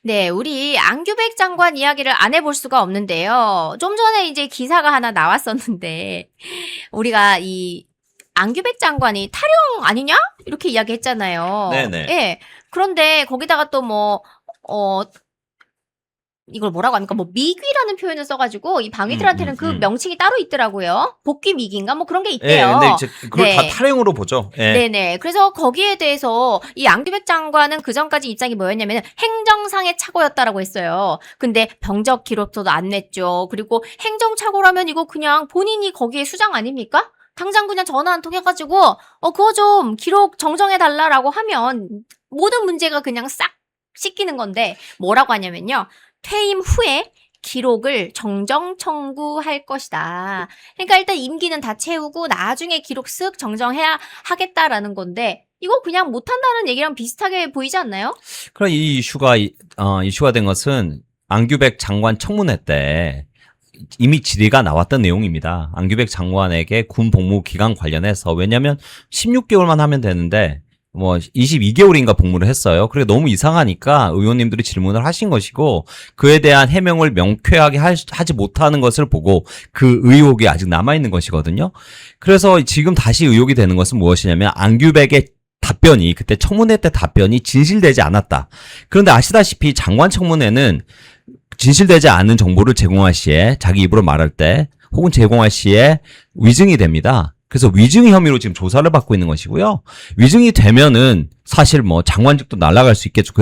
네, 우리 안규백 장관 이야기를 안 해볼 수가 없는데요. 좀 전에 이제 기사가 하나 나왔었는데, 우리가 이 안규백 장관이 탈영 아니냐? 이렇게 이야기했잖아요. 네네. 예. 그런데 거기다가 또 뭐, 어, 이걸 뭐라고 합니까? 뭐 미귀라는 표현을 써가지고 이 방위들한테는 그 명칭이 따로 있더라고요. 복귀 미귀인가? 뭐 그런 게 예, 있대요. 근데 이제 그걸 다 네. 탈행으로 보죠. 예. 네네. 그래서 거기에 대해서 이 안규백 장관은 그 전까지 입장이 뭐였냐면 행정상의 착오였다라고 했어요. 근데 병적 기록서도 안 냈죠. 그리고 행정착오라면 이거 그냥 본인이 거기에 수장 아닙니까? 당장 그냥 전화 한 통 해가지고 그거 좀 기록 정정해달라라고 하면 모든 문제가 그냥 싹 씻기는 건데 뭐라고 하냐면요. 퇴임 후에 기록을 정정 청구할 것이다. 그러니까 일단 임기는 다 채우고 나중에 기록 쓱 정정해야 하겠다라는 건데 이거 그냥 못한다는 얘기랑 비슷하게 보이지 않나요? 그럼 이 이슈가 된 것은 안규백 장관 청문회 때 이미 질의가 나왔던 내용입니다. 안규백 장관에게 군 복무 기간 관련해서 왜냐하면 16개월만 하면 되는데 뭐 22개월인가 복무를 했어요. 그래 너무 이상하니까 의원님들이 질문을 하신 것이고 그에 대한 해명을 명쾌하게 하지 못하는 것을 보고 그 의혹이 아직 남아있는 것이거든요. 그래서 지금 다시 의혹이 되는 것은 무엇이냐면 안규백의 답변이 그때 청문회 때 답변이 진실되지 않았다. 그런데 아시다시피 장관 청문회는 진실되지 않은 정보를 제공할 시에 자기 입으로 말할 때 혹은 제공할 시에 위증이 됩니다. 그래서 위증 혐의로 지금 조사를 받고 있는 것이고요. 위증이 되면은 사실 뭐 장관직도 날아갈 수 있겠죠.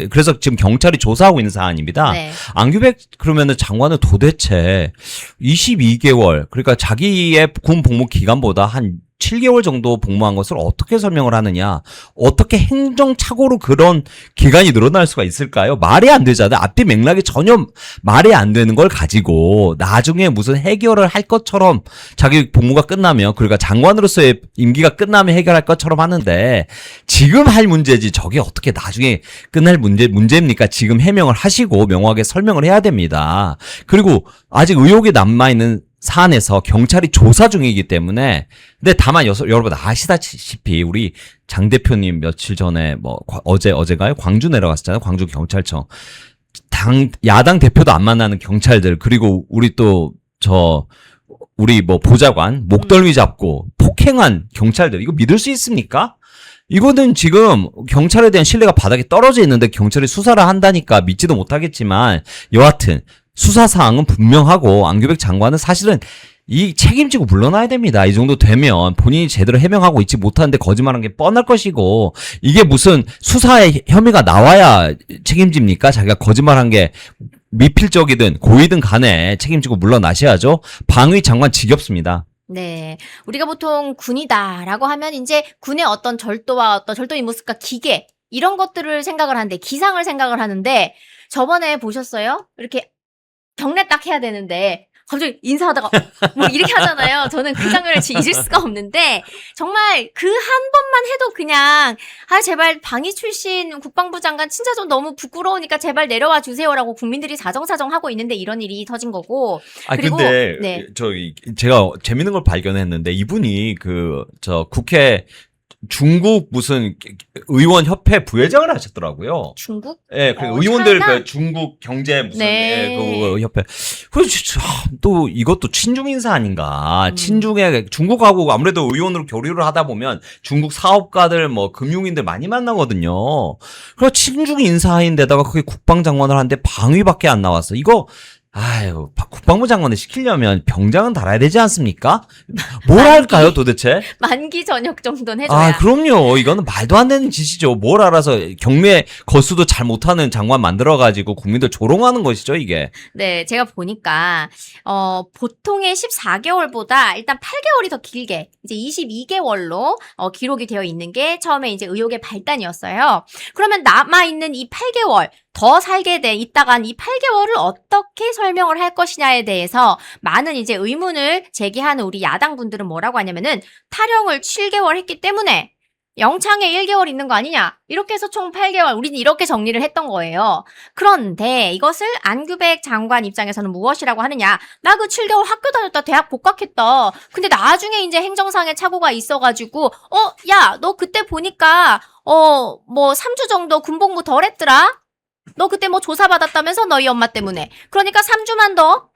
그래서 지금 경찰이 조사하고 있는 사안입니다. 네. 안규백 그러면은 장관은 도대체 22개월 그러니까 자기의 군 복무 기간보다 한 7개월 정도 복무한 것을 어떻게 설명을 하느냐. 어떻게 행정착오로 그런 기간이 늘어날 수가 있을까요? 말이 안 되잖아요. 앞뒤 맥락이 전혀 말이 안 되는 걸 가지고 나중에 무슨 해결을 할 것처럼 자기 복무가 끝나면 그러니까 장관으로서의 임기가 끝나면 해결할 것처럼 하는데 지금 할 문제지 저게 어떻게 나중에 끝날 문제입니까? 지금 해명을 하시고 명확하게 설명을 해야 됩니다. 그리고 아직 의혹이 남아있는 사안에서 경찰이 조사 중이기 때문에 근데 다만 여러분 아시다시피 우리 장 대표님 며칠 전에 뭐 어제가요? 광주 내려갔었잖아요. 광주 경찰청 야당 대표도 안 만나는 경찰들 그리고 우리 또 우리 뭐 보좌관 목덜미 잡고 폭행한 경찰들 이거 믿을 수 있습니까? 이거는 지금 경찰에 대한 신뢰가 바닥에 떨어져 있는데 경찰이 수사를 한다니까 믿지도 못하겠지만 여하튼 수사 사항은 분명하고 안규백 장관은 사실은 이 책임지고 물러나야 됩니다. 이 정도 되면 본인이 제대로 해명하고 있지 못하는데 거짓말한 게 뻔할 것이고 이게 무슨 수사의 혐의가 나와야 책임집니까? 자기가 거짓말한 게 미필적이든 고의든 간에 책임지고 물러나셔야죠. 방위 장관 지겹습니다. 네. 우리가 보통 군이다라고 하면 이제 군의 어떤 절도와 어떤 절도의 모습과 기계 이런 것들을 생각을 하는데 기상을 생각을 하는데 저번에 보셨어요? 이렇게 경례 딱 해야 되는데 갑자기 인사하다가 뭐 이렇게 하잖아요. 저는 그 장면을 잊을 수가 없는데 정말 그 한 번만 해도 그냥 제발 방위 출신 국방부 장관 진짜 좀 너무 부끄러우니까 제발 내려와 주세요라고 국민들이 사정사정하고 있는데 이런 일이 터진 거고. 그리고 근데 네. 제가 재밌는 걸 발견했는데 이분이 국회 중국 무슨 의원 협회 부회장을 하셨더라고요. 중국? 예, 그 의원들 차이나? 그 중국 경제 무슨 네. 그 협회. 그래서 또 이것도 친중 인사 아닌가? 친중에 중국하고 아무래도 의원으로 교류를 하다 보면 중국 사업가들 뭐 금융인들 많이 만나거든요. 그래서 친중 인사인데다가 그게 국방장관을 하는데 방위밖에 안 나왔어. 이거 아유, 국방부 장관을 시키려면 병장은 달아야 되지 않습니까? 뭘 할까요, 도대체? 만기 전역 정도는 해줘야. 그럼요. 이거는 말도 안 되는 짓이죠. 뭘 알아서 경매 거수도 잘 못하는 장관 만들어가지고 국민들 조롱하는 것이죠, 이게. 네, 제가 보니까 보통의 14개월보다 일단 8개월이 더 길게 이제 22개월로 기록이 되어 있는 게 처음에 이제 의혹의 발단이었어요. 그러면 남아 있는 이 8개월 더 살게 돼 있다간 이 8개월을 어떻게 설명을 할 것이냐에 대해서 많은 이제 의문을 제기하는 우리 야당 분들은 뭐라고 하냐면은 탈영을 7개월 했기 때문에 영창에 1개월 있는 거 아니냐? 이렇게 해서 총 8개월. 우리는 이렇게 정리를 했던 거예요. 그런데 이것을 안규백 장관 입장에서는 무엇이라고 하느냐? 나 그 7개월 학교 다녔다, 대학 복학했다. 근데 나중에 이제 행정상의 착오가 있어가지고, 야, 너 그때 보니까, 3주 정도 군복무 덜 했더라? 너 그때 뭐 조사받았다면서 너희 엄마 때문에. 그러니까 3주만 더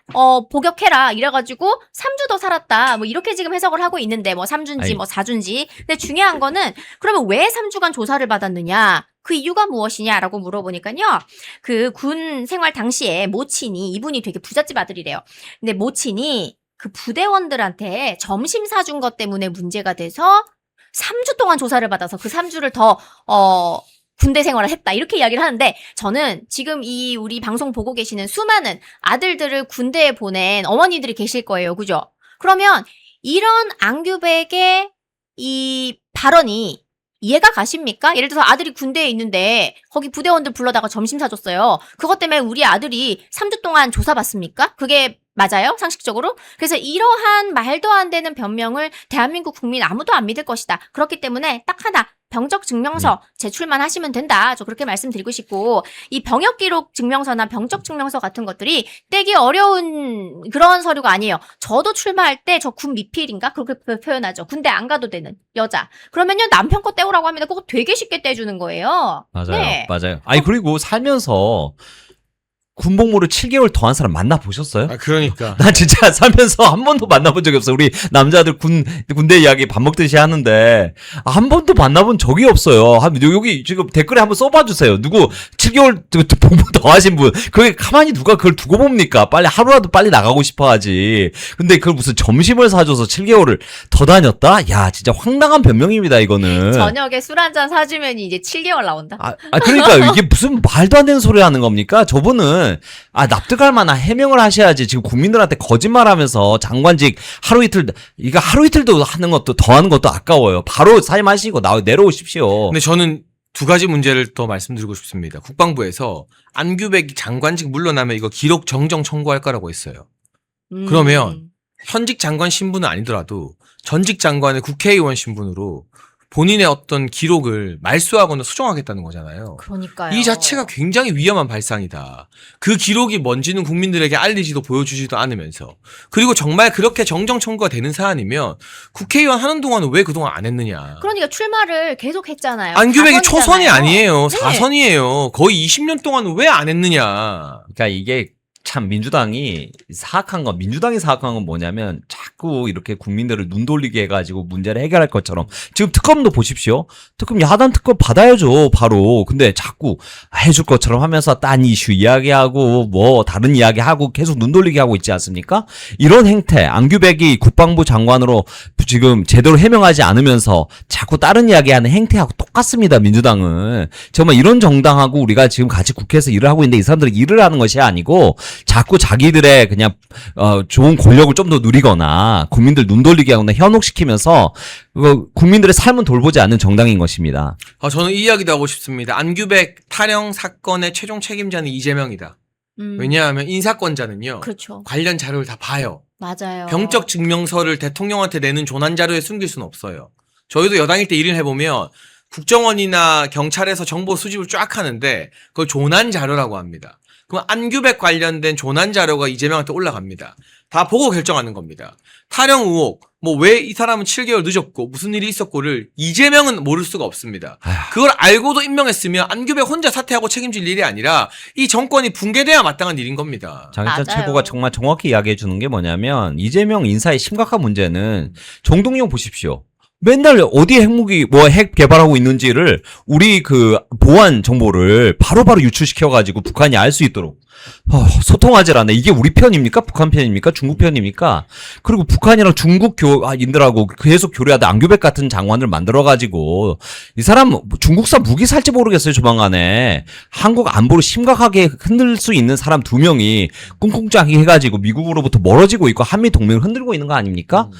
복역해라. 이래가지고 3주 더 살았다. 뭐 이렇게 지금 해석을 하고 있는데 뭐 3주인지 뭐 4주인지. 근데 중요한 거는 그러면 왜 3주간 조사를 받았느냐? 그 이유가 무엇이냐라고 물어보니까요. 그 군 생활 당시에 모친이 이분이 되게 부잣집 아들이래요. 근데 모친이 그 부대원들한테 점심 사준 것 때문에 문제가 돼서 3주 동안 조사를 받아서 그 3주를 더 군대 생활을 했다. 이렇게 이야기를 하는데 저는 지금 이 우리 방송 보고 계시는 수많은 아들들을 군대에 보낸 어머니들이 계실 거예요. 그죠? 그러면 이런 안규백의 이 발언이 이해가 가십니까? 예를 들어서 아들이 군대에 있는데 거기 부대원들 불러다가 점심 사줬어요. 그것 때문에 우리 아들이 3주 동안 조사받습니까? 그게 맞아요? 상식적으로? 그래서 이러한 말도 안 되는 변명을 대한민국 국민 아무도 안 믿을 것이다. 그렇기 때문에 딱 하나 병적 증명서 제출만 하시면 된다. 저 그렇게 말씀드리고 싶고 이 병역 기록 증명서나 병적 증명서 같은 것들이 떼기 어려운 그런 서류가 아니에요. 저도 출마할 때 저 군 미필인가? 그렇게 표현하죠. 군대 안 가도 되는 여자. 그러면요 남편 거 떼오라고 하면 그거 되게 쉽게 떼주는 거예요. 맞아요. 네. 맞아요. 아니 그리고 살면서 군복무를 7개월 더 한 사람 만나보셨어요? 그러니까. 난 진짜 살면서 한 번도 만나본 적이 없어. 우리 남자들 군대 이야기 밥 먹듯이 하는데 한 번도 만나본 적이 없어요. 여기 지금 댓글에 한번 써봐주세요. 누구 7개월 복무 더 하신 분. 그게 가만히 누가 그걸 두고 봅니까? 빨리 하루라도 빨리 나가고 싶어 하지. 근데 그걸 무슨 점심을 사줘서 7개월을 더 다녔다? 야 진짜 황당한 변명입니다 이거는. 저녁에 술 한잔 사주면 이제 7개월 나온다. 그러니까 이게 무슨 말도 안 되는 소리 하는 겁니까? 저분은 납득할 만한 해명을 하셔야지. 지금 국민들한테 거짓말하면서 장관직 하루 이틀도 하는 것도 더 하는 것도 아까워요. 바로 사임하시고 내려오십시오. 근데 저는 두 가지 문제를 더 말씀드리고 싶습니다. 국방부에서 안규백이 장관직 물러나면 이거 기록 정정 청구할 거라고 했어요. 그러면 현직 장관 신분은 아니더라도 전직 장관의 국회의원 신분으로 본인의 어떤 기록을 말소하거나 수정하겠다는 거잖아요. 그러니까요. 이 자체가 굉장히 위험한 발상이다. 그 기록이 뭔지는 국민들에게 알리지도 보여주지도 않으면서. 그리고 정말 그렇게 정정 청구가 되는 사안이면 국회의원 하는 동안은 왜 그동안 안 했느냐. 그러니까 출마를 계속 했잖아요. 안규백이 초선이 아니에요. 네. 4선이에요. 거의 20년 동안 왜 안 했느냐. 그러니까 이게 참 민주당이 사악한 건 뭐냐면 자꾸 이렇게 국민들을 눈 돌리게 해가지고 문제를 해결할 것처럼 지금 특검도 보십시오. 특검 야당 특검 받아야죠 바로. 근데 자꾸 해줄 것처럼 하면서 딴 이슈 이야기하고 뭐 다른 이야기하고 계속 눈 돌리게 하고 있지 않습니까? 이런 행태 안규백이 국방부 장관으로 지금 제대로 해명하지 않으면서 자꾸 다른 이야기하는 행태하고 똑같습니다. 민주당은 정말 이런 정당하고 우리가 지금 같이 국회에서 일을 하고 있는데 이 사람들이 일을 하는 것이 아니고 자꾸 자기들의 그냥 좋은 권력을 좀 더 누리거나 국민들 눈 돌리게 하거나 현혹시키면서 국민들의 삶은 돌보지 않는 정당인 것입니다. 저는 이 이야기도 하고 싶습니다. 안규백 탈영 사건의 최종 책임자는 이재명이다. 왜냐하면 인사권자는요. 그렇죠. 관련 자료를 다 봐요. 맞아요. 병적 증명서를 대통령한테 내는 조난 자료에 숨길 수는 없어요. 저희도 여당일 때 일을 해보면 국정원이나 경찰에서 정보 수집을 쫙 하는데 그걸 조난 자료라고 합니다. 그럼 안규백 관련된 조난 자료가 이재명한테 올라갑니다. 다 보고 결정하는 겁니다. 탈영 의혹, 뭐 왜 이 사람은 7개월 늦었고 무슨 일이 있었고를 이재명은 모를 수가 없습니다. 그걸 알고도 임명했으면 안규백 혼자 사퇴하고 책임질 일이 아니라 이 정권이 붕괴돼야 마땅한 일인 겁니다. 장희찬 맞아요. 최고가 정말 정확히 이야기해 주는 게 뭐냐면 이재명 인사의 심각한 문제는 정동영 보십시오. 맨날 어디에 핵무기 핵 개발하고 있는지를 우리 그 보안 정보를 바로바로 유출시켜가지고 북한이 알 수 있도록 소통하질 않네. 이게 우리 편입니까? 북한 편입니까? 중국 편입니까? 그리고 북한이랑 중국인들하고 계속 교류하다 안규백 같은 장관을 만들어가지고 이 사람 중국산 무기 살지 모르겠어요. 조만간에 한국 안보를 심각하게 흔들 수 있는 사람 2명이 꿍꿍짜기 해가지고 미국으로부터 멀어지고 있고 한미 동맹을 흔들고 있는 거 아닙니까?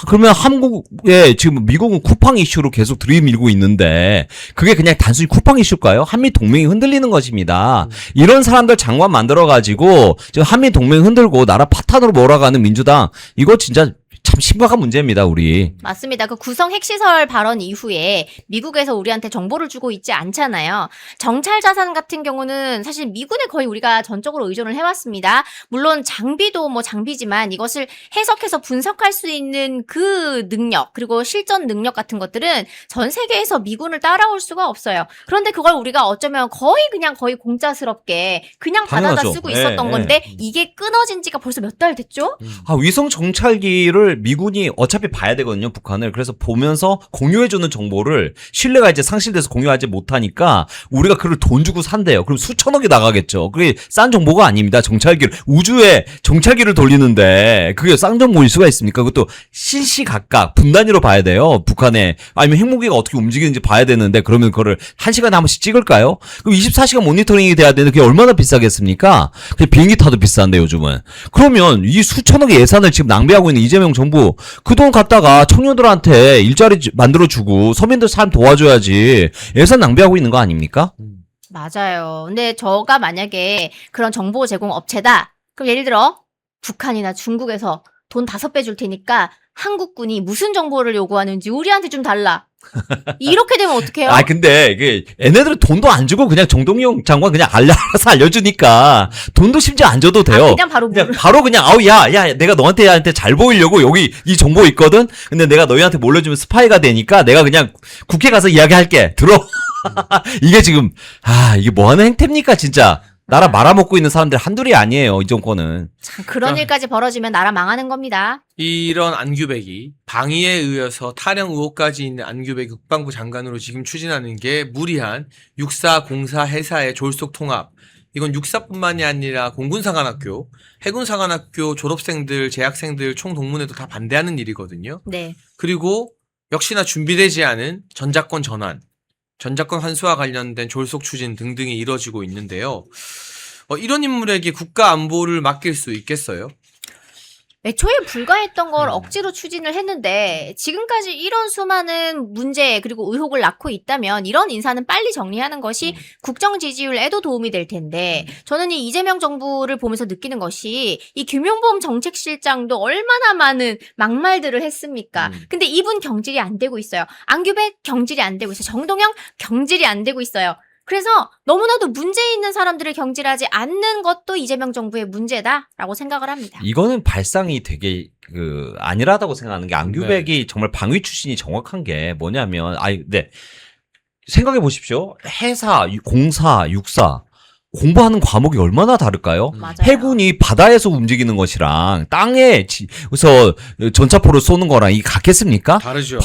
그러면 한국에 지금 미국은 쿠팡 이슈로 계속 들이밀고 있는데 그게 그냥 단순히 쿠팡 이슈일까요? 한미 동맹이 흔들리는 것입니다. 이런 사람들 장관 만들어가지고 지금 한미 동맹 흔들고 나라 파탄으로 몰아가는 민주당 이거 진짜 참 심각한 문제입니다, 우리. 맞습니다. 그 구성 핵시설 발언 이후에 미국에서 우리한테 정보를 주고 있지 않잖아요. 정찰 자산 같은 경우는 사실 미군에 거의 우리가 전적으로 의존을 해왔습니다. 물론 장비도 뭐 장비지만 이것을 해석해서 분석할 수 있는 그 능력 그리고 실전 능력 같은 것들은 전 세계에서 미군을 따라올 수가 없어요. 그런데 그걸 우리가 어쩌면 거의 공짜스럽게 그냥 받아다 당연하죠. 쓰고 있었던 예, 건데 이게 끊어진 지가 벌써 몇 달 됐죠? 위성 정찰기를 미군이 어차피 봐야 되거든요, 북한을. 그래서 보면서 공유해주는 정보를 신뢰가 이제 상실돼서 공유하지 못하니까 우리가 그걸 돈 주고 산대요. 그럼 수천억이 나가겠죠. 그게 싼 정보가 아닙니다. 정찰기를, 우주에 정찰기를 돌리는데 그게 싼 정보일 수가 있습니까? 그것도 시시각각 분단위로 봐야 돼요. 북한에. 아니면 핵무기가 어떻게 움직이는지 봐야 되는데 그러면 그거를 1시간에 한 번씩 찍을까요? 그럼 24시간 모니터링이 돼야 되는데 그게 얼마나 비싸겠습니까? 그게 비행기 타도 비싼데 요즘은. 그러면 이 수천억의 예산을 지금 낭비하고 있는 이재명 정부 그 돈 갖다가 청년들한테 일자리 만들어주고 서민들 삶 도와줘야지 예산 낭비하고 있는 거 아닙니까? 맞아요. 근데 저가 만약에 그런 정보 제공 업체다. 그럼 예를 들어 북한이나 중국에서 돈 5배 줄 테니까 한국군이 무슨 정보를 요구하는지 우리한테 좀 달라. 이렇게 되면 어떡해요? 근데 이게 얘네들은 돈도 안 주고 그냥 정동영 장관 그냥 알아서 알려주니까 돈도 심지어 안 줘도 돼요. 그냥 바로 그냥 바로 그냥 야 내가 너한테 잘 보이려고 여기 이 정보 있거든. 근데 내가 너희한테 몰려주면 스파이가 되니까 내가 그냥 국회 가서 이야기할게. 들어. 이게 지금 이게 뭐 하는 행태입니까 진짜. 나라 말아먹고 있는 사람들 한둘이 아니에요. 이 정권은. 참 그런 일까지 벌어지면 나라 망하는 겁니다. 이런 안규백이 방위에 의해서 탈영 의혹까지 있는 안규백 국방부 장관으로 지금 추진하는 게 무리한 육사공사 해사의 졸속 통합. 이건 육사뿐만이 아니라 공군사관학교, 해군사관학교 졸업생들, 재학생들 총동문회도 다 반대하는 일이거든요. 네. 그리고 역시나 준비되지 않은 전작권 전환, 전작권 환수와 관련된 졸속 추진 등등이 이뤄지고 있는데요. 이런 인물에게 국가 안보를 맡길 수 있겠어요? 애초에 불가했던 걸 억지로 추진을 했는데 지금까지 이런 수많은 문제 그리고 의혹을 낳고 있다면 이런 인사는 빨리 정리하는 것이 국정 지지율에도 도움이 될 텐데 저는 이 이재명 정부를 보면서 느끼는 것이 이 김용범 정책실장도 얼마나 많은 막말들을 했습니까? 근데 이분 경질이 안 되고 있어요. 안규백 경질이 안 되고 있어요. 정동영 경질이 안 되고 있어요. 그래서 너무나도 문제 있는 사람들을 경질하지 않는 것도 이재명 정부의 문제다라고 생각을 합니다. 이거는 발상이 되게 안일하다고 생각하는 게 안규백이 네. 정말 방위 출신이 정확한 게 뭐냐면 생각해 보십시오. 해사, 공사, 육사 공부하는 과목이 얼마나 다를까요? 맞아요. 해군이 바다에서 움직이는 것이랑 땅에서 전차포를 쏘는 거랑 이게 같겠습니까? 다르죠.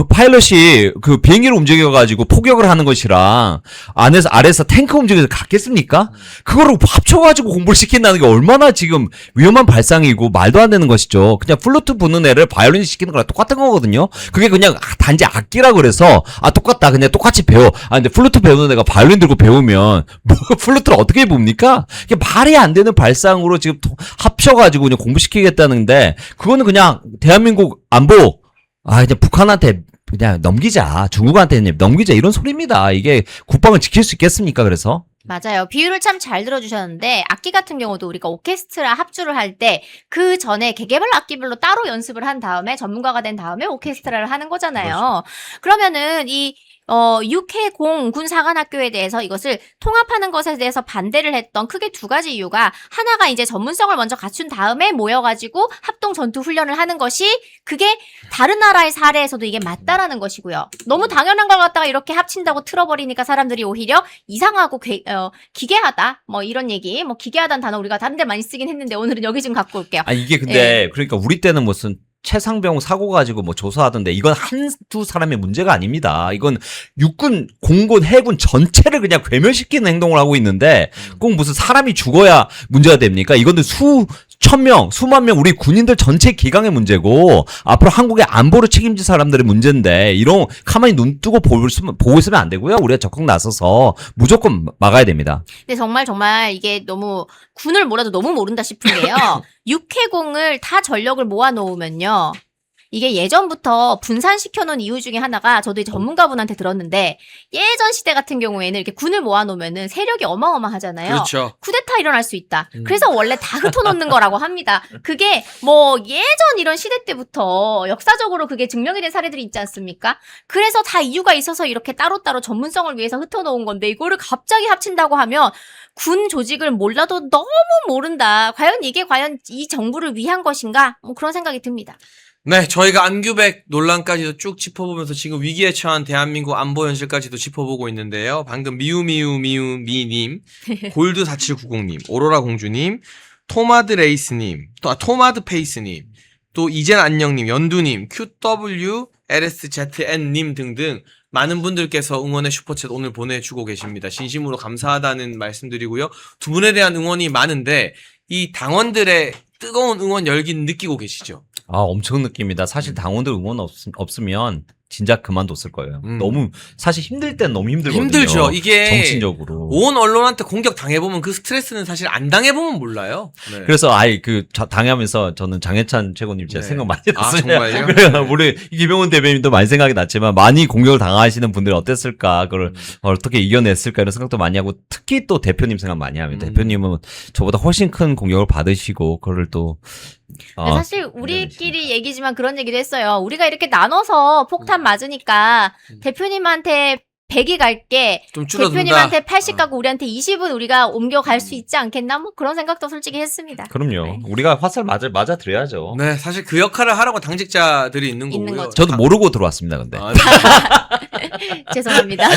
파일럿이 그 비행기를 움직여가지고 포격을 하는 것이랑 아래에서 탱크 움직여서 같겠습니까? 그거를 합쳐가지고 공부를 시킨다는 게 얼마나 지금 위험한 발상이고 말도 안 되는 것이죠. 그냥 플루트 부는 애를 바이올린 시키는 거랑 똑같은 거거든요. 그게 그냥 단지 악기라 그래서 똑같다 그냥 똑같이 배워. 근데 플루트 배우는 애가 바이올린 들고 배우면 뭐 플루트를 어떻게 봅니까? 이게 말이 안 되는 발상으로 지금 합쳐가지고 그냥 공부시키겠다는데 그거는 그냥 대한민국 안보 그냥 북한한테 그냥 넘기자. 중국한테 넘기자. 이런 소리입니다. 이게 국방을 지킬 수 있겠습니까? 그래서. 맞아요. 비유를 참 잘 들어주셨는데 악기 같은 경우도 우리가 오케스트라 합주를 할 때 그 전에 개개별 악기별로 따로 연습을 한 다음에 전문가가 된 다음에 오케스트라를 하는 거잖아요. 그러면은 이 육해공 군사관학교에 대해서 이것을 통합하는 것에 대해서 반대를 했던 크게 두 가지 이유가 하나가 이제 전문성을 먼저 갖춘 다음에 모여가지고 합동 전투 훈련을 하는 것이 그게 다른 나라의 사례에서도 이게 맞다라는 것이고요. 너무 당연한 걸 갖다가 이렇게 합친다고 틀어버리니까 사람들이 오히려 이상하고 기괴하다 뭐 이런 얘기 기괴하다는 단어 우리가 다른 데 많이 쓰긴 했는데 오늘은 여기 좀 갖고 올게요. 이게 근데 그러니까 우리 때는 무슨 최상병 사고 가지고 조사하던데 이건 한두 사람의 문제가 아닙니다. 이건 육군, 공군, 해군 전체를 그냥 괴멸시키는 행동을 하고 있는데 꼭 무슨 사람이 죽어야 문제가 됩니까? 이거는 수천 명, 수만 명 우리 군인들 전체 기강의 문제고 앞으로 한국의 안보를 책임질 사람들의 문제인데 이런 가만히 눈 뜨고 보고 있으면 안 되고요. 우리가 적극 나서서 무조건 막아야 됩니다. 근데 정말 이게 너무 군을 몰라도 너무 모른다 싶은 게요. 육해공을 다 전력을 모아 놓으면요. 이게 예전부터 분산시켜놓은 이유 중에 하나가 저도 이제 전문가분한테 들었는데 예전 시대 같은 경우에는 이렇게 군을 모아놓으면은 세력이 어마어마하잖아요. 그렇죠. 쿠데타 일어날 수 있다. 그래서 원래 다 흩어놓는 거라고 합니다. 그게 뭐 예전 이런 시대 때부터 역사적으로 그게 증명이 된 사례들이 있지 않습니까? 그래서 다 이유가 있어서 이렇게 따로따로 전문성을 위해서 흩어놓은 건데 이거를 갑자기 합친다고 하면 군 조직을 몰라도 너무 모른다. 과연 이게 과연 이 정부를 위한 것인가? 뭐 그런 생각이 듭니다. 네, 저희가 안규백 논란까지도 쭉 짚어보면서 지금 위기에 처한 대한민국 안보 현실까지도 짚어보고 있는데요. 방금 미우미우미우미님, 골드4790님, 오로라 공주님, 토마드 레이스님, 토마드 페이스님, 또 이젠 안녕님, 연두님, QWLSZN님 등등 많은 분들께서 응원의 슈퍼챗 오늘 보내주고 계십니다. 진심으로 감사하다는 말씀드리고요. 두 분에 대한 응원이 많은데 이 당원들의 뜨거운 응원 열기 느끼고 계시죠? 아, 엄청 느낍니다. 사실 당원들 응원 없으면 진짜 그만뒀을 거예요. 너무 사실 힘들 땐 너무 힘들거든요. 힘들죠. 이게 정신적으로. 온 언론한테 공격 당해보면 그 스트레스는 사실 안 당해보면 몰라요. 네. 그래서 당하면서 저는 장해찬 최고님 진짜 네. 생각 많이 아, 났어요. 정말요? 그래요. 우리 김용훈 대변인도 많이 생각이 났지만 많이 공격을 당하시는 분들이 어땠을까, 그걸 어떻게 이겨냈을까 이런 생각도 많이 하고 특히 또 대표님 생각 많이 합니다. 대표님은 저보다 훨씬 큰 공격을 받으시고 그거를 또 근데 사실 우리끼리 얘기지만 그런 얘기도 했어요. 우리가 이렇게 나눠서 폭탄 맞으니까 대표님한테 100이 갈게. 좀 줄어든다. 대표님한테 80 가고 우리한테 20은 우리가 옮겨갈 수 있지 않겠나? 뭐 그런 생각도 솔직히 했습니다. 그럼요. 네. 우리가 화살 맞아 드려야죠. 네, 사실 그 역할을 하라고 당직자들이 있는 있는 거고요. 거죠. 저도 모르고 들어왔습니다. 근데 아, 네. 죄송합니다.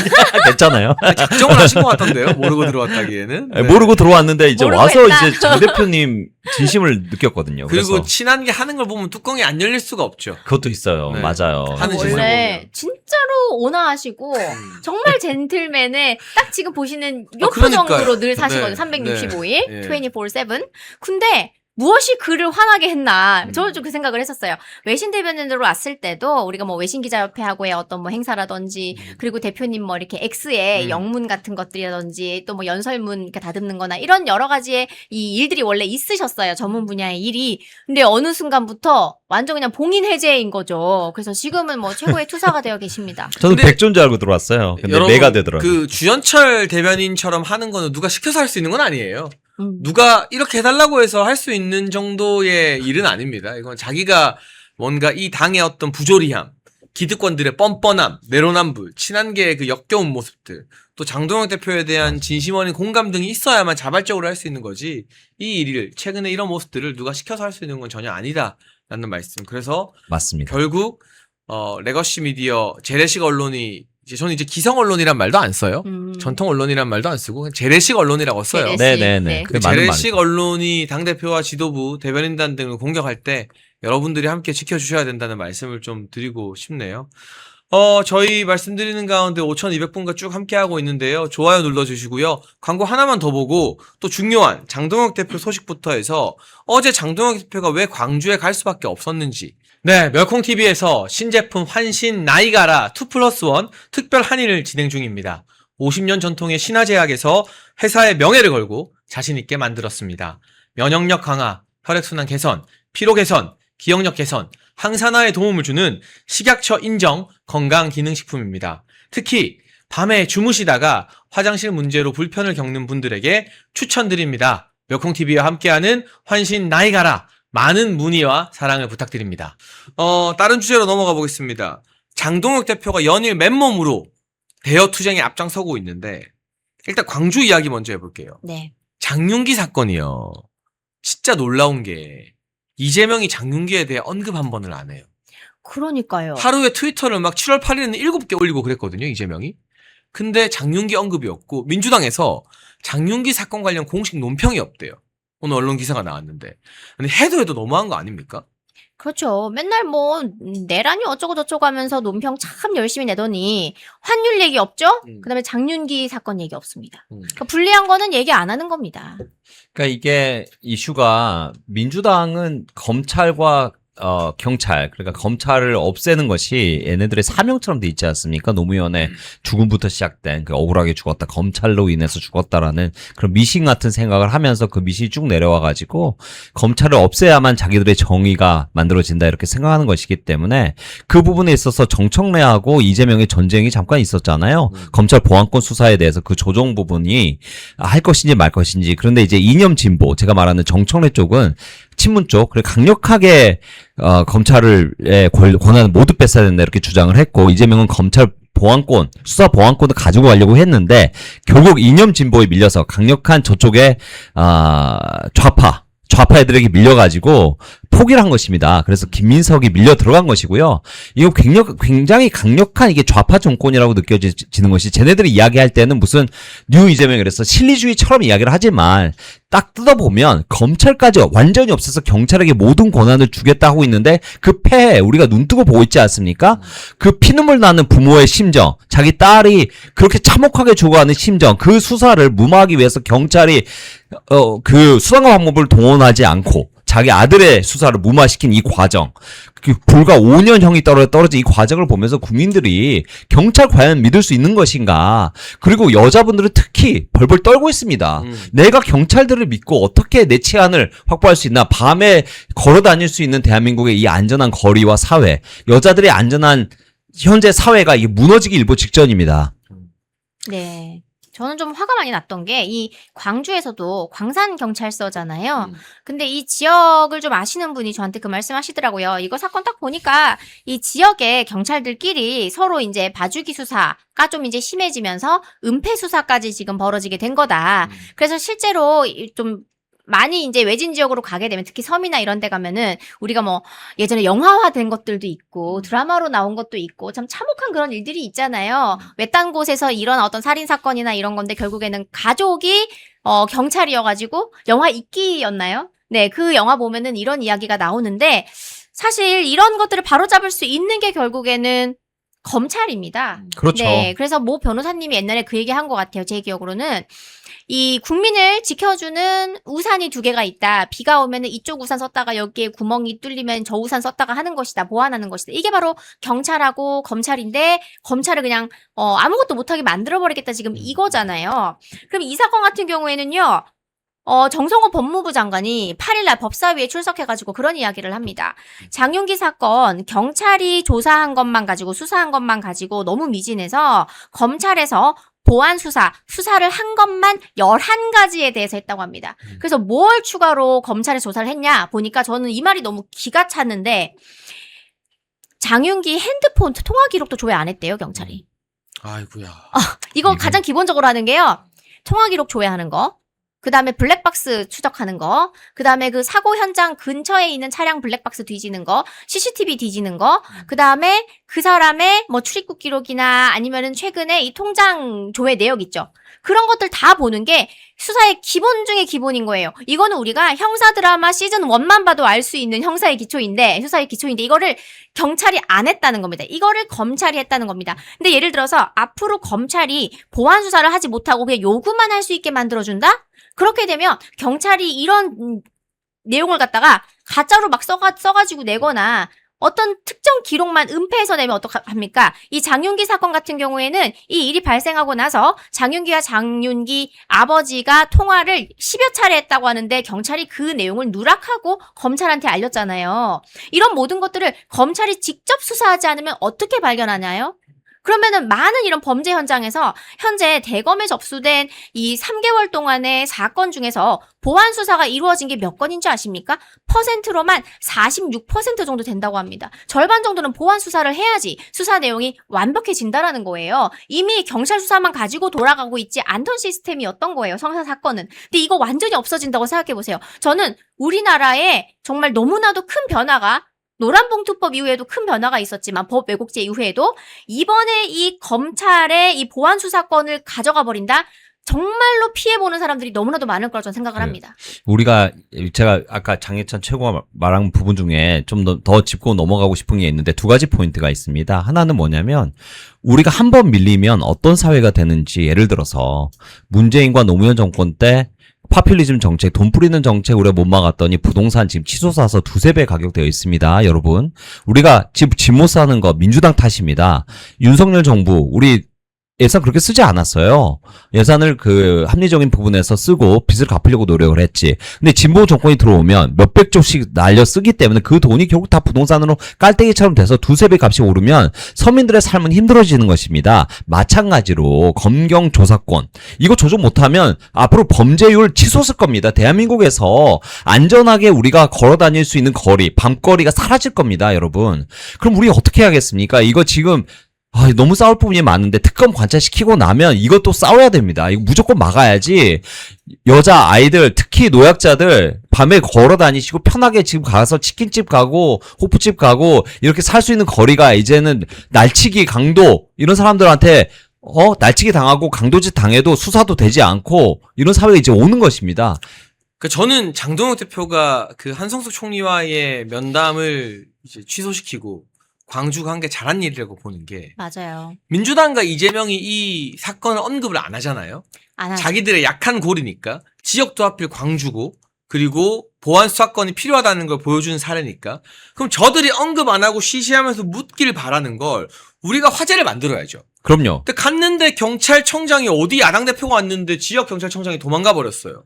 괜찮아요. 작정을 하신 것 같던데요. 모르고 들어왔다기에는. 네. 모르고 들어왔는데 이제 모르고 와서 했다. 이제 장 대표님 진심을 느꼈거든요. 그리고 그래서 친한 게 하는 걸 보면 뚜껑이 안 열릴 수가 없죠. 그것도 있어요. 네. 맞아요. 하는 짓을 원래 보면. 진짜로 온화하시고 정말 젠틀맨의 딱 지금 보시는 요 그러니까요. 표정으로 늘 사시거든요. 네. 365일, 네. 24/7. 근데 무엇이 그를 화나게 했나? 저는 좀 그 생각을 했었어요. 외신 대변인으로 왔을 때도 우리가 뭐 외신 기자협회하고의 어떤 뭐 행사라든지 그리고 대표님 뭐 이렇게 X의 영문 같은 것들이라든지 또 뭐 연설문 이렇게 다듬는 거나 이런 여러 가지의 이 일들이 원래 있으셨어요. 전문 분야의 일이. 근데 어느 순간부터 완전 그냥 봉인 해제인 거죠. 그래서 지금은 뭐 최고의 투사가 되어 계십니다. 저는 근데 백조인 줄 알고 들어왔어요. 근데 여러분, 내가 되더라고요. 그 주연철 대변인처럼 하는 거는 누가 시켜서 할 수 있는 건 아니에요. 누가 이렇게 해달라고 해서 할 수 있는 정도의 일은 아닙니다. 이건 자기가 뭔가 이 당의 어떤 부조리함, 기득권들의 뻔뻔함, 내로남불, 친한계의 그 역겨운 모습들, 또 장동혁 대표에 대한 진심 어린 공감 등이 있어야만 자발적으로 할 수 있는 거지, 이 일을, 최근에 이런 모습들을 누가 시켜서 할 수 있는 건 전혀 아니다라는 말씀. 그래서 맞습니다. 결국 레거시 미디어, 재래식 언론이 저는 이제 기성 언론이란 말도 안 써요. 전통 언론이란 말도 안 쓰고 그냥 재래식 언론이라고 써요. 재래식. 네네네. 네. 그게 맞는 재래식 말이죠. 언론이 당대표와 지도부, 대변인단 등을 공격할 때 여러분들이 함께 지켜주셔야 된다는 말씀을 좀 드리고 싶네요. 저희 말씀드리는 가운데 5,200분과 쭉 함께하고 있는데요. 좋아요 눌러주시고요. 광고 하나만 더 보고 또 중요한 장동혁 대표 소식부터 해서 어제 장동혁 대표가 왜 광주에 갈 수밖에 없었는지, 네, 멸콩TV에서 신제품 환신 나이가라 2+1 특별 한인을 진행 중입니다. 50년 전통의 신화제약에서 회사의 명예를 걸고 자신있게 만들었습니다. 면역력 강화, 혈액순환 개선, 피로 개선, 기억력 개선, 항산화에 도움을 주는 식약처 인정 건강기능식품입니다. 특히 밤에 주무시다가 화장실 문제로 불편을 겪는 분들에게 추천드립니다. 멸콩TV와 함께하는 환신 나이가라, 많은 문의와 사랑을 부탁드립니다. 다른 주제로 넘어가 보겠습니다. 장동혁 대표가 연일 맨몸으로 대여 투쟁에 앞장서고 있는데 일단 광주 이야기 먼저 해볼게요. 네. 장윤기 사건이요. 진짜 놀라운 게 이재명이 장윤기에 대해 언급 한 번을 안 해요. 그러니까요. 하루에 트위터를 막 7월 8일에는 7개 올리고 그랬거든요, 이재명이. 근데 장윤기 언급이 없고 민주당에서 장윤기 사건 관련 공식 논평이 없대요. 오늘 언론 기사가 나왔는데. 근데 해도 너무한 거 아닙니까? 그렇죠. 맨날 뭐 내란이 어쩌고 저쩌고 하면서 논평 참 열심히 내더니 환율 얘기 없죠? 그다음에 장윤기 사건 얘기 없습니다. 그러니까 불리한 거는 얘기 안 하는 겁니다. 그러니까 이게 이슈가 민주당은 검찰과 경찰, 그러니까 검찰을 없애는 것이 얘네들의 사명처럼 돼 있지 않습니까? 노무현의 죽음부터 시작된 그 억울하게 죽었다, 검찰로 인해서 죽었다라는 그런 미신 같은 생각을 하면서 그 미신이 쭉 내려와가지고 검찰을 없애야만 자기들의 정의가 만들어진다 이렇게 생각하는 것이기 때문에 그 부분에 있어서 정청래하고 이재명의 전쟁이 잠깐 있었잖아요. 검찰 보안권 수사에 대해서 그 조정 부분이 할 것인지 말 것인지. 그런데 이제 이념 진보, 제가 말하는 정청래 쪽은 친문 쪽, 그리고 강력하게 검찰의 권한을 모두 뺏어야 된다 이렇게 주장을 했고, 이재명은 검찰 보안권, 수사 보안권을 가지고 가려고 했는데 결국 이념 진보에 밀려서 강력한 저쪽에 좌파 애들에게 밀려가지고 포기를 한 것입니다. 그래서 김민석이 밀려 들어간 것이고요. 이거 굉장히 강력한 이게 좌파 정권이라고 느껴지는 것이, 쟤네들이 이야기할 때는 무슨 뉴 이재명 그래서 실리주의처럼 이야기를 하지만 딱 뜯어보면 검찰까지 완전히 없애서 경찰에게 모든 권한을 주겠다 하고 있는데 그 폐해 우리가 눈뜨고 보고 있지 않습니까? 그 피눈물 나는 부모의 심정, 자기 딸이 그렇게 참혹하게 죽어가는 심정, 그 수사를 무마하기 위해서 경찰이 그 수사관 방법을 동원하지 않고 자기 아들의 수사를 무마시킨 이 과정, 불과 5년형이 떨어진 이 과정을 보면서 국민들이 경찰 과연 믿을 수 있는 것인가, 그리고 여자분들은 특히 벌벌 떨고 있습니다. 내가 경찰들을 믿고 어떻게 내 치안을 확보할 수 있나, 밤에 걸어 다닐 수 있는 대한민국의 이 안전한 거리와 사회, 여자들의 안전한 현재 사회가 이게 무너지기 일보 직전입니다. 네. 저는 좀 화가 많이 났던 게, 이 광주에서도 광산경찰서잖아요. 근데 이 지역을 좀 아시는 분이 저한테 그 말씀 하시더라고요. 이거 사건 딱 보니까 이 지역의 경찰들끼리 서로 이제 봐주기 수사가 좀 이제 심해지면서 은폐 수사까지 지금 벌어지게 된 거다. 그래서 실제로 좀 많이 이제 외진 지역으로 가게 되면, 특히 섬이나 이런 데 가면은 우리가 뭐 예전에 영화화된 것들도 있고 드라마로 나온 것도 있고 참 참혹한 그런 일들이 있잖아요. 외딴 곳에서 일어난 어떤 살인 사건이나 이런 건데 결국에는 가족이 경찰이어가지고, 영화 이끼였나요? 네, 그 영화 보면은 이런 이야기가 나오는데, 사실 이런 것들을 바로잡을 수 있는 게 결국에는 검찰입니다. 그렇죠. 네, 그래서 모 변호사님이 옛날에 그 얘기 한 것 같아요. 제 기억으로는 이 국민을 지켜주는 우산이 2개가 있다. 비가 오면은 이쪽 우산 썼다가 여기에 구멍이 뚫리면 저 우산 썼다가 하는 것이다. 보완하는 것이다. 이게 바로 경찰하고 검찰인데, 검찰을 그냥 아무것도 못하게 만들어버리겠다 지금 이거잖아요. 그럼 이 사건 같은 경우에는요, 정성호 법무부 장관이 8일날 법사위에 출석해가지고 그런 이야기를 합니다. 장윤기 사건 경찰이 조사한 것만 가지고, 수사한 것만 가지고 너무 미진해서 검찰에서 보안 수사를 한 것만 11가지에 대해서 했다고 합니다. 그래서 뭘 추가로 검찰에 조사를 했냐 보니까, 저는 이 말이 너무 기가 찼는데, 장윤기 핸드폰 통화 기록도 조회 안 했대요, 경찰이. 아이고야. 이거 가장 기본적으로 하는 게요, 통화 기록 조회하는 거, 그 다음에 블랙박스 추적하는 거, 그 다음에 그 사고 현장 근처에 있는 차량 블랙박스 뒤지는 거, CCTV 뒤지는 거, 그 다음에 그 사람의 뭐 출입국 기록이나 아니면은 최근에 이 통장 조회 내역 있죠. 그런 것들 다 보는 게 수사의 기본 중에 기본인 거예요. 이거는 우리가 형사 드라마 시즌 1만 봐도 알 수 있는 수사의 기초인데, 이거를 경찰이 안 했다는 겁니다. 이거를 검찰이 했다는 겁니다. 근데 예를 들어서 앞으로 검찰이 보안 수사를 하지 못하고 그냥 요구만 할 수 있게 만들어준다? 그렇게 되면 경찰이 이런 내용을 갖다가 가짜로 막 써가지고 내거나 어떤 특정 기록만 은폐해서 내면 어떡합니까? 이 장윤기 사건 같은 경우에는 이 일이 발생하고 나서 장윤기와 장윤기 아버지가 통화를 10여 차례 했다고 하는데, 경찰이 그 내용을 누락하고 검찰한테 알렸잖아요. 이런 모든 것들을 검찰이 직접 수사하지 않으면 어떻게 발견하나요? 그러면은 많은 이런 범죄 현장에서 현재 대검에 접수된 이 3개월 동안의 사건 중에서 보안 수사가 이루어진 게 몇 건인지 아십니까? 퍼센트로만 46% 정도 된다고 합니다. 절반 정도는 보안 수사를 해야지 수사 내용이 완벽해진다라는 거예요. 이미 경찰 수사만 가지고 돌아가고 있지 않던 시스템이었던 거예요, 성사 사건은. 근데 이거 완전히 없어진다고 생각해 보세요. 저는 우리나라에 정말 너무나도 큰 변화가, 노란봉투법 이후에도 큰 변화가 있었지만 법 왜곡죄 이후에도 이번에 이 검찰의 이 보안 수사권을 가져가 버린다? 정말로 피해보는 사람들이 너무나도 많을 거라 저는 생각을 합니다. 우리가, 제가 아까 장혜찬 최고가 말한 부분 중에 좀 더 짚고 넘어가고 싶은 게 있는데, 2가지 포인트가 있습니다. 하나는 뭐냐면, 우리가 한 번 밀리면 어떤 사회가 되는지, 예를 들어서 문재인과 노무현 정권 때 파퓰리즘 정책, 돈 뿌리는 정책 우리가 못 막았더니 부동산 지금 치솟아서 2-3배 가격되어 있습니다. 여러분. 우리가 집 못 사는 거 민주당 탓입니다. 윤석열 정부, 우리 예산 그렇게 쓰지 않았어요. 예산을 그 합리적인 부분에서 쓰고 빚을 갚으려고 노력을 했지. 근데 진보 정권이 들어오면 몇백 조씩 날려 쓰기 때문에 그 돈이 결국 다 부동산으로 깔때기처럼 돼서 2-3배 값이 오르면 서민들의 삶은 힘들어지는 것입니다. 마찬가지로 검경 조사권. 이거 조정 못하면 앞으로 범죄율 치솟을 겁니다. 대한민국에서 안전하게 우리가 걸어 다닐 수 있는 거리, 밤거리가 사라질 겁니다, 여러분. 그럼 우리 어떻게 해야겠습니까? 이거 지금 너무 싸울 부분이 많은데 특검 관찰시키고 나면 이것도 싸워야 됩니다. 이거 무조건 막아야지. 여자 아이들 특히 노약자들 밤에 걸어 다니시고 편하게 지금 가서 치킨집 가고 호프집 가고 이렇게 살 수 있는 거리가 이제는 날치기 강도 이런 사람들한테 날치기 당하고 강도짓 당해도 수사도 되지 않고 이런 사회가 이제 오는 것입니다. 그 저는 장동혁 대표가 그 한성수 총리와의 면담을 이제 취소시키고 광주 간 게 잘한 일이라고 보는 게 맞아요. 민주당과 이재명이 이 사건을 언급을 안 하잖아요. 안 하죠. 자기들의 약한 골이니까 지역도 하필 광주고 그리고 보안 수사권이 필요하다는 걸 보여주는 사례니까 그럼 저들이 언급 안 하고 쉬쉬하면서 묻기를 바라는 걸 우리가 화제를 만들어야죠. 그럼요. 근데 갔는데 경찰청장이 어디 야당 대표가 왔는데 지역 경찰청장이 도망가 버렸어요.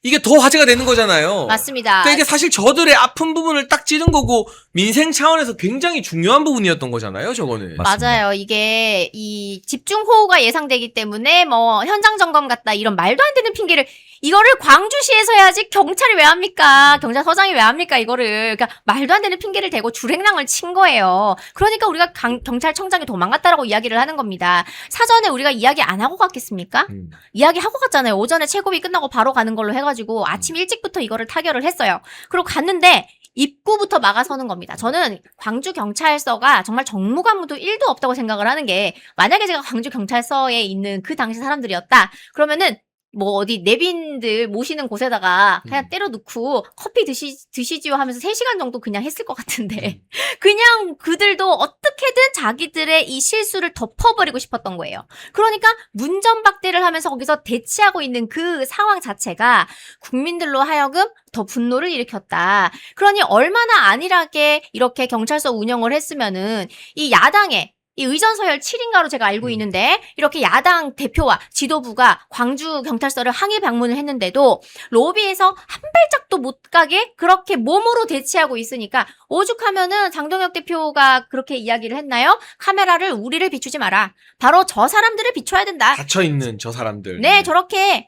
이게 더 화제가 되는 거잖아요. 맞습니다. 그러니까 이게 사실 저들의 아픈 부분을 딱 찌른 거고 민생 차원에서 굉장히 중요한 부분이었던 거잖아요, 저거는. 맞습니다. 맞아요. 이게 이 집중호우가 예상되기 때문에 뭐 현장 점검 같다 이런 말도 안 되는 핑계를 이거를 광주시에서 해야지 경찰이 왜 합니까? 경찰서장이 왜 합니까? 이거를. 그러니까 말도 안 되는 핑계를 대고 줄행랑을 친 거예요. 그러니까 우리가 경찰청장이 도망갔다라고 이야기를 하는 겁니다. 사전에 우리가 이야기 안 하고 갔겠습니까? 이야기하고 갔잖아요. 오전에 최고위 끝나고 바로 가는 걸로 해가지고 아침 일찍부터 이거를 타결을 했어요. 그리고 갔는데 입구부터 막아서는 겁니다. 저는 광주경찰서가 정말 정무관무도 1도 없다고 생각을 하는 게 만약에 제가 광주경찰서에 있는 그 당시 사람들이었다. 그러면은 뭐 어디 내빈들 모시는 곳에다가 그냥 때려 넣고 커피 드시지요 하면서 3시간 정도 그냥 했을 것 같은데 그냥 그들도 어떻게든 자기들의 이 실수를 덮어버리고 싶었던 거예요. 그러니까 문전박대를 하면서 거기서 대치하고 있는 그 상황 자체가 국민들로 하여금 더 분노를 일으켰다. 그러니 얼마나 안일하게 이렇게 경찰서 운영을 했으면은 이 야당에 이 의전서열 7인가로 제가 알고 있는데 이렇게 야당 대표와 지도부가 광주 경찰서를 항의 방문을 했는데도 로비에서 한 발짝도 못 가게 그렇게 몸으로 대치하고 있으니까 오죽하면은 장동혁 대표가 그렇게 이야기를 했나요? 카메라를 우리를 비추지 마라. 바로 저 사람들을 비춰야 된다. 갇혀있는 저 사람들. 네, 저렇게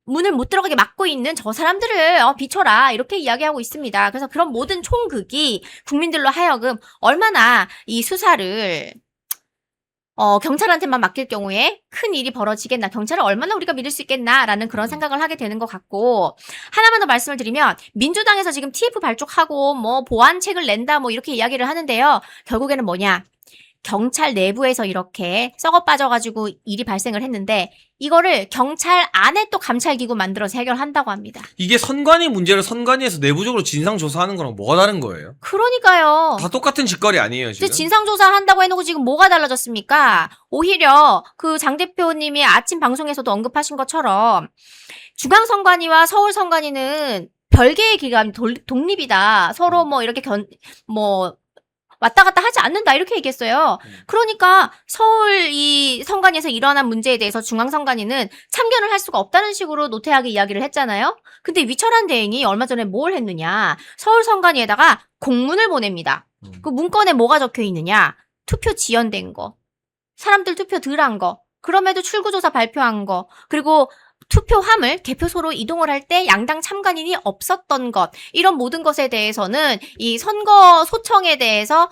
문을 못 들어가게 막고 있는 저 사람들을 비춰라 이렇게 이야기하고 있습니다. 그래서 그런 모든 총극이 국민들로 하여금 얼마나 이 수사를 경찰한테만 맡길 경우에 큰 일이 벌어지겠나, 경찰을 얼마나 우리가 믿을 수 있겠나라는 그런 생각을 하게 되는 것 같고, 하나만 더 말씀을 드리면 민주당에서 지금 TF 발족하고 뭐 보완책을 낸다 뭐 이렇게 이야기를 하는데요. 결국에는 뭐냐? 경찰 내부에서 이렇게 썩어 빠져가지고 일이 발생을 했는데 이거를 경찰 안에 또 감찰기구 만들어서 해결한다고 합니다. 이게 선관위 문제를 선관위에서 내부적으로 진상조사하는 거랑 뭐가 다른 거예요? 그러니까요. 다 똑같은 짓거리 아니에요, 지금? 진상조사 한다고 해놓고 지금 뭐가 달라졌습니까? 오히려 그 장 대표님이 아침 방송에서도 언급하신 것처럼 중앙선관위와 서울선관위는 별개의 기관, 독립이다. 서로 뭐 이렇게 왔다 갔다 하지 않는다 이렇게 얘기했어요. 그러니까 서울 이 선관위에서 일어난 문제에 대해서 중앙선관위는 참견을 할 수가 없다는 식으로 노태하게 이야기를 했잖아요. 근데 위철한 대행이 얼마 전에 뭘 했느냐. 서울 선관위에다가 공문을 보냅니다. 그 문건에 뭐가 적혀 있느냐. 투표 지연된 거. 사람들 투표 덜 한 거. 그럼에도 출구조사 발표한 거. 그리고 투표함을 개표소로 이동을 할 때 양당 참관인이 없었던 것, 이런 모든 것에 대해서는 이 선거 소청에 대해서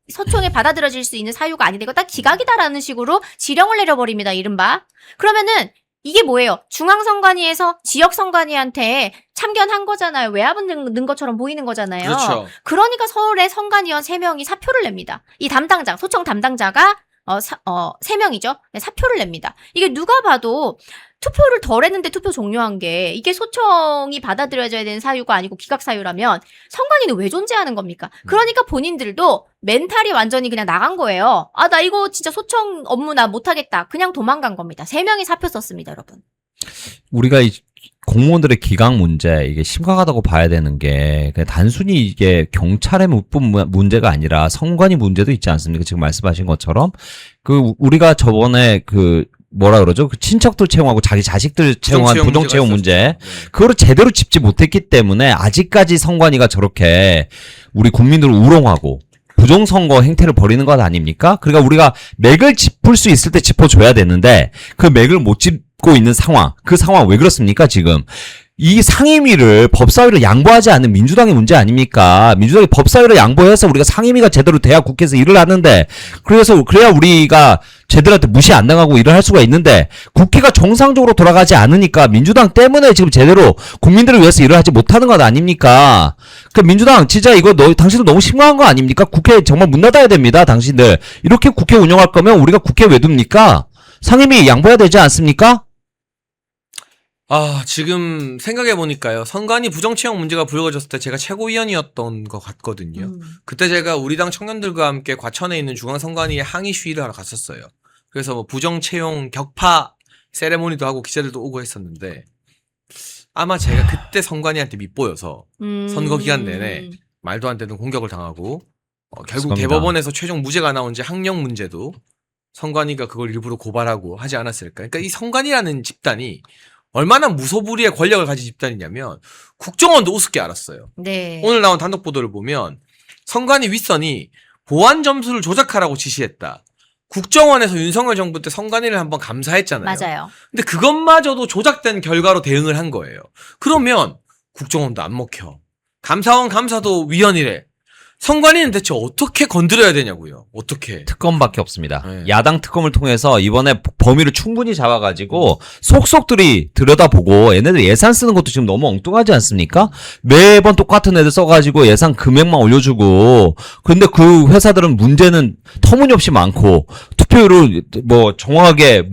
소청에 받아들여질 수 있는 사유가 아니다. 이거 딱 기각이다라는 식으로 지령을 내려버립니다. 이른바. 그러면은 이게 뭐예요? 중앙선관위에서 지역선관위한테 참견한 거잖아요. 외압은 넣은 것처럼 보이는 거잖아요. 그렇죠. 그러니까 서울의 선관위원 3명이 사표를 냅니다. 이 담당자, 소청 담당자가 3명이죠. 네, 사표를 냅니다. 이게 누가 봐도 투표를 덜 했는데 투표 종료한 게 이게 소청이 받아들여져야 되는 사유가 아니고 기각 사유라면 선관위는 왜 존재하는 겁니까? 그러니까 본인들도 멘탈이 완전히 그냥 나간 거예요. 아, 나 이거 진짜 소청 업무 나 못하겠다. 그냥 도망간 겁니다. 3명이 사표 썼습니다, 여러분. 우리가 이 공무원들의 기강 문제 이게 심각하다고 봐야 되는 게 그냥 단순히 이게 경찰의 문제가 아니라 선관위 문제도 있지 않습니까? 지금 말씀하신 것처럼 우리가 저번에 뭐라 그러죠? 그 친척들 채용하고 자기 자식들 채용한 부정 채용 문제. 그거를 제대로 짚지 못했기 때문에 아직까지 선관위가 저렇게 우리 국민들을 우롱하고 부정선거 행태를 벌이는 것 아닙니까? 그러니까 우리가 맥을 짚을 수 있을 때 짚어줘야 되는데 그 맥을 못 짚고 있는 상황. 그 상황 왜 그렇습니까, 지금? 이 상임위를 법사위로 양보하지 않는 민주당의 문제 아닙니까? 민주당이 법사위로 양보해서 우리가 상임위가 제대로 돼야 국회에서 일을 하는데 그래야 우리가 쟤들한테 무시 안 당하고 일을 할 수가 있는데 국회가 정상적으로 돌아가지 않으니까 민주당 때문에 지금 제대로 국민들을 위해서 일을 하지 못하는 것 아닙니까? 그 민주당 진짜 이거 당신들 너무 심각한 거 아닙니까? 국회 정말 문 닫아야 됩니다, 당신들. 이렇게 국회 운영할 거면 우리가 국회 왜 둡니까? 상임위 양보해야 되지 않습니까? 지금 생각해보니까요. 선관위 부정채용 문제가 불거졌을 때 제가 최고위원이었던 것 같거든요. 그때 제가 우리 당 청년들과 함께 과천에 있는 중앙선관위에 항의 시위를 하러 갔었어요. 그래서 뭐 부정채용 격파 세레모니도 하고 기자들도 오고 했었는데 아마 제가 그때 선관위한테 밉보여서 선거 기간 내내 말도 안 되는 공격을 당하고 결국 죄송합니다. 대법원에서 최종 무죄가 나온 지 학령 문제도 선관위가 그걸 일부러 고발하고 하지 않았을까. 그러니까 이 선관위라는 집단이 얼마나 무소불위의 권력을 가진 집단이냐면 국정원도 우습게 알았어요. 네. 오늘 나온 단독 보도를 보면 선관위 윗선이 보안 점수를 조작하라고 지시했다. 국정원에서 윤석열 정부 때 선관위를 한번 감사했잖아요. 맞아요. 근데 그것마저도 조작된 결과로 대응을 한 거예요. 그러면 국정원도 안 먹혀. 감사원 감사도 위헌이래. 선관위는 대체 어떻게 건드려야 되냐고요. 어떻게. 특검밖에 없습니다. 네. 야당 특검을 통해서 이번에 범위를 충분히 잡아가지고 속속들이 들여다보고 얘네들 예산 쓰는 것도 지금 너무 엉뚱하지 않습니까? 매번 똑같은 애들 써가지고 예산 금액만 올려주고 근데 그 회사들은 문제는 터무니없이 많고 투표율을 뭐 정확하게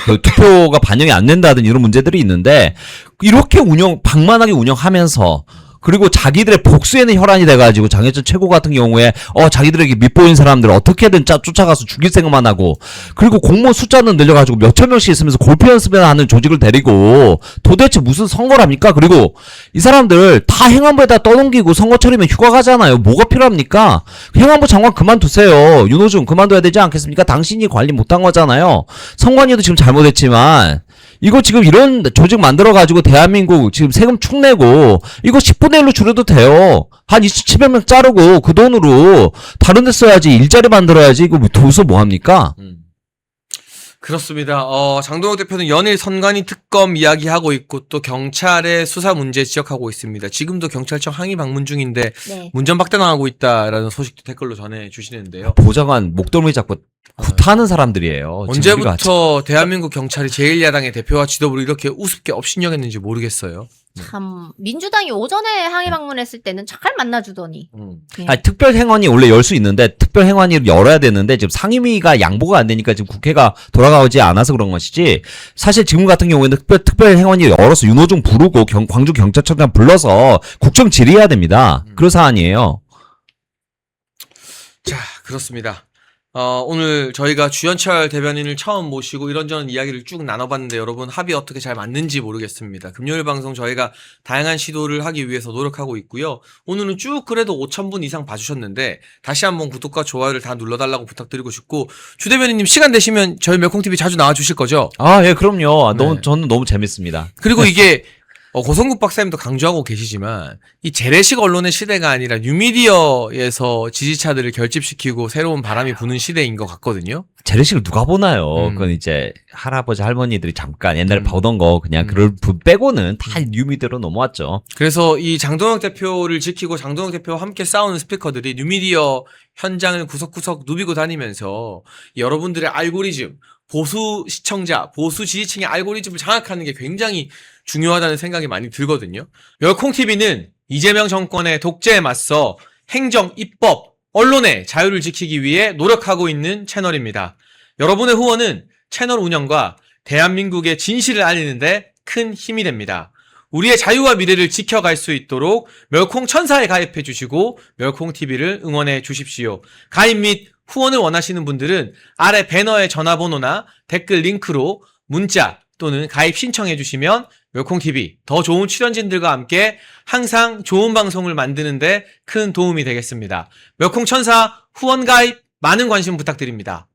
그 투표가 반영이 안 된다든 이런 문제들이 있는데 이렇게 방만하게 운영하면서 그리고 자기들의 복수에는 혈안이 돼가지고 장혜천 최고 같은 경우에 자기들에게 밉보인 사람들 어떻게든 쫓아가서 죽일 생각만 하고 그리고 공무원 숫자는 늘려가지고 몇천 명씩 있으면서 골프 연습을 하는 조직을 데리고 도대체 무슨 선거랍니까? 그리고 이 사람들 다 행안부에다 떠넘기고 선거철이면 휴가 가잖아요. 뭐가 필요합니까? 행안부 장관 그만두세요. 윤호중 그만둬야 되지 않겠습니까? 당신이 관리 못한 거잖아요. 선관위도 지금 잘못했지만 이거 지금 이런 조직 만들어가지고 대한민국 지금 세금 축 내고 이거 10분의 1로 줄여도 돼요. 한 2,700명 자르고 그 돈으로 다른 데 써야지. 일자리 만들어야지. 이거 도서 뭐합니까? 그렇습니다. 장동혁 대표는 연일 선관위 특검 이야기하고 있고 또 경찰의 수사 문제 지적하고 있습니다. 지금도 경찰청 항의 방문 중인데 네. 문전박대당하고 있다라는 소식도 댓글로 전해주시는데요. 보좌관 목덜미 잡고 구타하는 사람들이에요. 언제부터 대한민국 경찰이 제1야당의 대표와 지도부를 이렇게 우습게 업신여겼는지 모르겠어요. 참 민주당이 오전에 항의 방문했을 때는 잘 만나주더니. 네. 아니, 특별행안위 원래 열 수 있는데 특별행안위를 열어야 되는데 지금 상임위가 양보가 안 되니까 지금 국회가 돌아가지 않아서 그런 것이지 사실 지금 같은 경우에는 특별행안위 열어서 윤호중 부르고 광주 경찰청장 불러서 국정 질의해야 됩니다. 그런 사안이에요. 자, 그렇습니다. 오늘 저희가 주현철 대변인을 처음 모시고 이런저런 이야기를 쭉 나눠봤는데 여러분 합이 어떻게 잘 맞는지 모르겠습니다. 금요일 방송 저희가 다양한 시도를 하기 위해서 노력하고 있고요. 오늘은 쭉 그래도 5,000분 이상 봐주셨는데 다시 한번 구독과 좋아요를 다 눌러달라고 부탁드리고 싶고 주 대변인님 시간 되시면 저희 멸콩TV 자주 나와주실 거죠? 예, 그럼요. 저는 너무 재밌습니다. 그리고 이게 고성국 박사님도 강조하고 계시지만 이 재래식 언론의 시대가 아니라 뉴미디어에서 지지차들을 결집시키고 새로운 바람이 부는 시대인 것 같거든요. 재래식을 누가 보나요? 그건 이제 할아버지 할머니들이 잠깐 옛날에 보던 거 그냥 그걸 빼고는 다 뉴미디어로 넘어왔죠. 그래서 이 장동혁 대표를 지키고 장동혁 대표와 함께 싸우는 스피커들이 뉴미디어 현장을 구석구석 누비고 다니면서 여러분들의 알고리즘, 보수 시청자, 보수 지지층의 알고리즘을 장악하는 게 굉장히 중요하다는 생각이 많이 들거든요. 멸콩TV는 이재명 정권의 독재에 맞서 행정, 입법, 언론의 자유를 지키기 위해 노력하고 있는 채널입니다. 여러분의 후원은 채널 운영과 대한민국의 진실을 알리는데 큰 힘이 됩니다. 우리의 자유와 미래를 지켜갈 수 있도록 멸콩 천사에 가입해 주시고 멸콩TV를 응원해 주십시오. 가입 및 후원을 원하시는 분들은 아래 배너의 전화번호나 댓글 링크로 문자, 또는 가입 신청해 주시면 멸콩TV 더 좋은 출연진들과 함께 항상 좋은 방송을 만드는데 큰 도움이 되겠습니다. 멸콩천사 후원 가입 많은 관심 부탁드립니다.